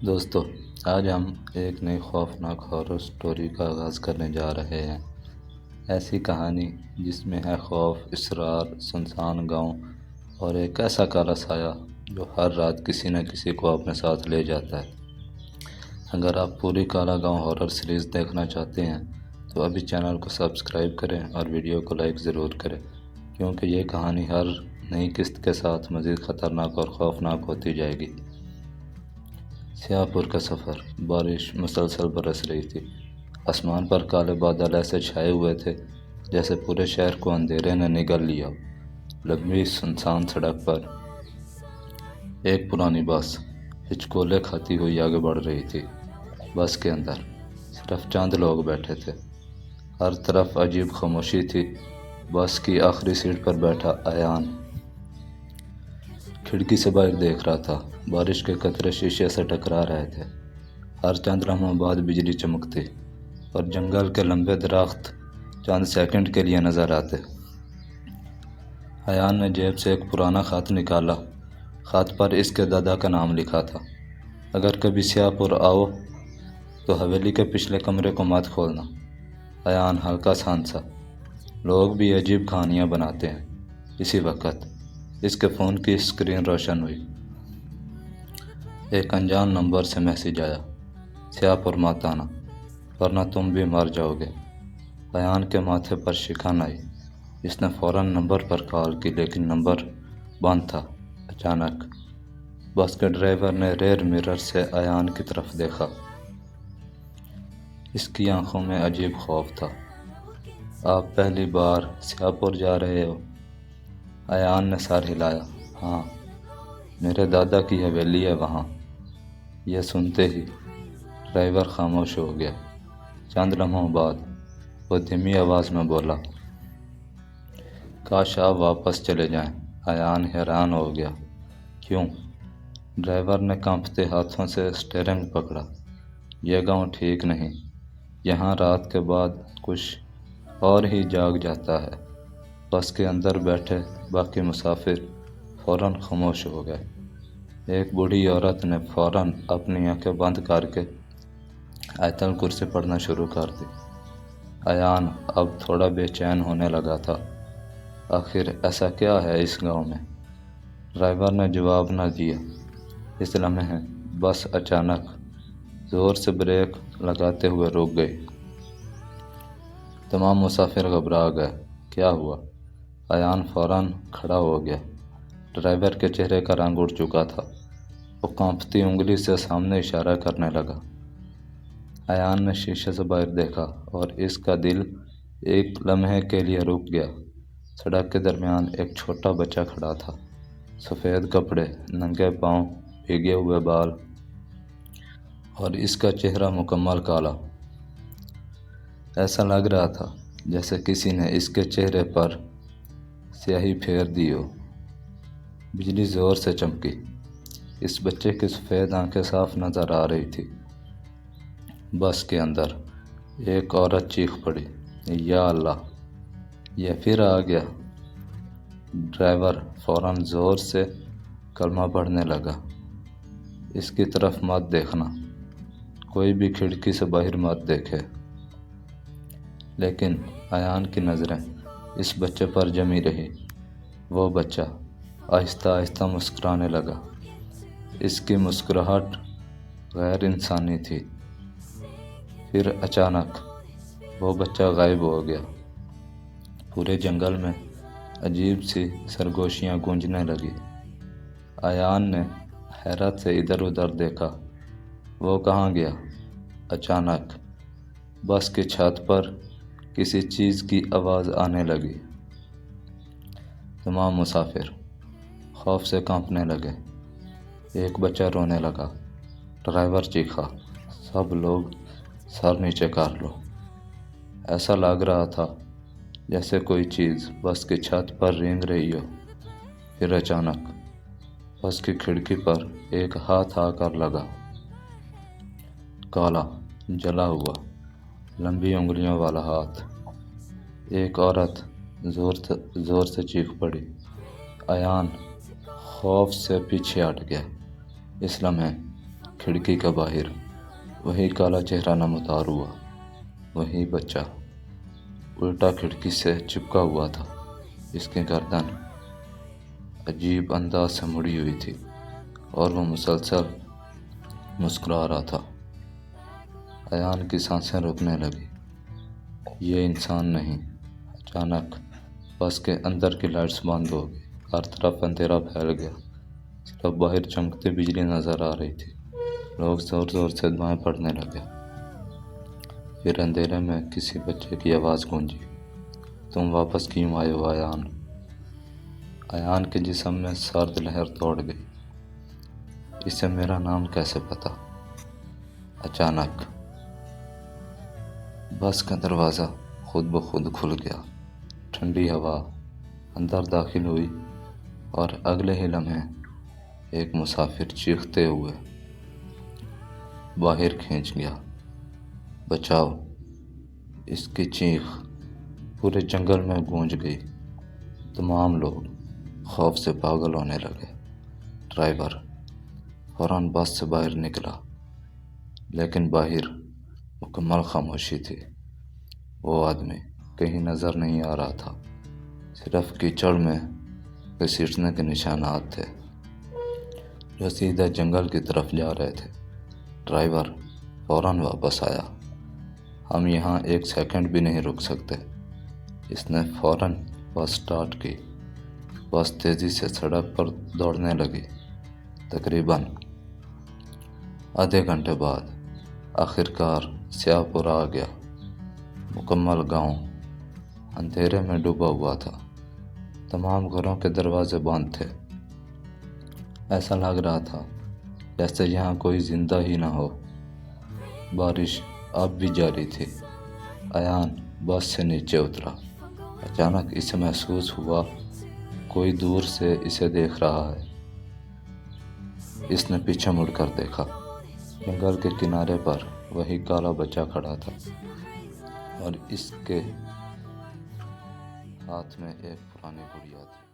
دوستو، آج ہم ایک نئی خوفناک ہارر سٹوری کا آغاز کرنے جا رہے ہیں۔ ایسی کہانی جس میں ہے خوف، اصرار، سنسان گاؤں اور ایک ایسا کالا سایہ جو ہر رات کسی نہ کسی کو اپنے ساتھ لے جاتا ہے۔ اگر آپ پوری کالا گاؤں ہارر سیریز دیکھنا چاہتے ہیں تو ابھی چینل کو سبسکرائب کریں اور ویڈیو کو لائک ضرور کریں، کیونکہ یہ کہانی ہر نئی قسط کے ساتھ مزید خطرناک اور خوفناک ہوتی جائے گی۔ سیاہ پور کا سفر۔ بارش مسلسل برس رہی تھی۔ آسمان پر کالے بادل ایسے چھائے ہوئے تھے جیسے پورے شہر کو اندھیرے نے نگل لیا ہو۔ لمبی سنسان سڑک پر ایک پرانی بس ہچکولے کھاتی ہوئی آگے بڑھ رہی تھی۔ بس کے اندر صرف چند لوگ بیٹھے تھے۔ ہر طرف عجیب خاموشی تھی۔ بس کی آخری سیٹ پر بیٹھا ایان کھڑکی سے باہر دیکھ رہا تھا۔ بارش کے قطرے شیشے سے ٹکرا رہے تھے۔ ہر چند لمحوں بعد بجلی چمکتی اور جنگل کے لمبے درخت چند سیکنڈ کے لیے نظر آتے۔ ایان نے جیب سے ایک پرانا خط نکالا۔ خط پر اس کے دادا کا نام لکھا تھا: اگر کبھی سیاہ پور آؤ تو حویلی کے پچھلے کمرے کو مت کھولنا۔ ایان ہلکا سا ہنسا۔ لوگ بھی عجیب کہانیاں بناتے ہیں۔ اسی وقت اس کے فون کی اسکرین روشن ہوئی۔ ایک انجان نمبر سے میسج آیا: سیاہ پور مت آنا ورنہ تم بھی مر جاؤ گے۔ ایان کے ماتھے پر شکن آئی۔ اس نے فوراً نمبر پر کال کی لیکن نمبر بند تھا۔ اچانک بس کے ڈرائیور نے ریئر مرر سے ایان کی طرف دیکھا۔ اس کی آنکھوں میں عجیب خوف تھا۔ آپ پہلی بار سیاہ پور جا رہے ہو؟ ایان نے سر ہلایا۔ ہاں، میرے دادا کی حویلی ہے وہاں۔ یہ سنتے ہی ڈرائیور خاموش ہو گیا۔ چند لمحوں بعد وہ دھیمی آواز میں بولا: کاش آپ واپس چلے جائیں۔ ایان حیران ہو گیا۔ کیوں؟ ڈرائیور نے کانپتے ہاتھوں سے اسٹیئرنگ پکڑا۔ یہ گاؤں ٹھیک نہیں۔ یہاں رات کے بعد کچھ اور ہی جاگ جاتا ہے۔ بس کے اندر بیٹھے باقی مسافر فوراً خاموش ہو گئے۔ ایک بوڑھی عورت نے فوراً اپنی آنکھیں بند کر کے آیت الکرسی پڑھنا شروع کر دی۔ ایان اب تھوڑا بے چین ہونے لگا تھا۔ آخر ایسا کیا ہے اس گاؤں میں؟ ڈرائیور نے جواب نہ دیا۔ اس لمحے بس اچانک زور سے بریک لگاتے ہوئے رک گئی۔ تمام مسافر گھبرا گئے۔ کیا ہوا؟ ایان فوراً کھڑا ہو گیا۔ ڈرائیور کے چہرے کا رنگ اڑ چکا تھا۔ وہ کانپتی انگلی سے سامنے اشارہ کرنے لگا۔ ایان نے شیشے سے باہر دیکھا اور اس کا دل ایک لمحے کے لیے رک گیا۔ سڑک کے درمیان ایک چھوٹا بچہ کھڑا تھا۔ سفید کپڑے، ننگے پاؤں، بھیگے ہوئے بال اور اس کا چہرہ مکمل کالا۔ ایسا لگ رہا تھا جیسے کسی نے اس کے چہرے پر سیاہی پھیر دی ہو۔ بجلی زور سے چمکی۔ اس بچے کی سفید آنکھیں صاف نظر آ رہی تھی۔ بس کے اندر ایک عورت چیخ پڑی: یا اللہ، یہ پھر آ گیا۔ ڈرائیور فوراً زور سے کلمہ پڑھنے لگا: اس کی طرف مت دیکھنا، کوئی بھی کھڑکی سے باہر مت دیکھے۔ لیکن ایان کی نظریں اس بچے پر جمی رہی۔ وہ بچہ آہستہ آہستہ مسکرانے لگا۔ اس کی مسکراہٹ غیر انسانی تھی۔ پھر اچانک وہ بچہ غائب ہو گیا۔ پورے جنگل میں عجیب سی سرگوشیاں گونجنے لگی۔ ایان نے حیرت سے ادھر ادھر دیکھا۔ وہ کہاں گیا؟ اچانک بس کی چھت پر کسی چیز کی آواز آنے لگی۔ تمام مسافر خوف سے کانپنے لگے۔ ایک بچہ رونے لگا۔ ڈرائیور چیخا: سب لوگ سر نیچے کر لو۔ ایسا لگ رہا تھا جیسے کوئی چیز بس کی چھت پر رینگ رہی ہو۔ پھر اچانک بس کی کھڑکی پر ایک ہاتھ آ کر لگا۔ کالا، جلا ہوا، لمبی انگلیوں والا ہاتھ۔ ایک عورت زور سے چیخ پڑی۔ ایان خوف سے پیچھے ہٹ گیا۔ اس لمحے کھڑکی کا باہر وہی کالا چہرہ نمودار ہوا، وہی بچہ الٹا کھڑکی سے چپکا ہوا تھا، اس کی گردن عجیب انداز سے مڑی ہوئی تھی اور وہ مسلسل مسکرا رہا تھا۔ ایان کی سانسیں رکنے لگی۔ یہ انسان نہیں۔ اچانک بس کے اندر کی لائٹس بند ہو گئی، ہر طرف اندھیرا پھیل گیا، صرف باہر چمکتی بجلی نظر آ رہی تھی۔ لوگ زور زور سے دعائیں پڑھنے لگے۔ پھر اندھیرے میں کسی بچے کی آواز گونجی، تم واپس کیوں آئے ہو ایان؟ ایان کے جسم میں سرد لہر دوڑ گئی۔ اسے میرا نام کیسے پتا؟ اچانک بس کا دروازہ خود بخود کھل گیا، ٹھنڈی ہوا اندر داخل ہوئی اور اگلے ہی لمحے ایک مسافر چیختے ہوئے باہر کھینچ گیا۔ بچاؤ! اس کی چیخ پورے جنگل میں گونج گئی۔ تمام لوگ خوف سے پاگل ہونے لگے۔ ڈرائیور فوراً بس سے باہر نکلا، لیکن باہر مکمل خاموشی تھی۔ وہ آدمی کہیں نظر نہیں آ رہا تھا، صرف کیچڑ میں گھسیٹنے کے نشانات تھے جو سیدھے جنگل کی طرف جا رہے تھے۔ ڈرائیور فوراً واپس آیا۔ ہم یہاں ایک سیکنڈ بھی نہیں رک سکتے۔ اس نے فوراً بس سٹارٹ کی۔ بس تیزی سے سڑک پر دوڑنے لگی۔ تقریباً آدھے گھنٹے بعد آخرکار سیاہ پور آ گیا۔ مکمل گاؤں اندھیرے میں ڈوبا ہوا تھا۔ تمام گھروں کے دروازے بند تھے۔ ایسا لگ رہا تھا جیسے یہاں کوئی زندہ ہی نہ ہو۔ بارش اب بھی جاری تھی۔ ایان بس سے نیچے اترا۔ اچانک اسے محسوس ہوا کوئی دور سے اسے دیکھ رہا ہے۔ اس نے پیچھے مڑ کر دیکھا۔ جنگل کے کنارے پر وہی کالا بچہ کھڑا تھا اور اس کے ہاتھ میں ایک پرانی گڑیا تھی۔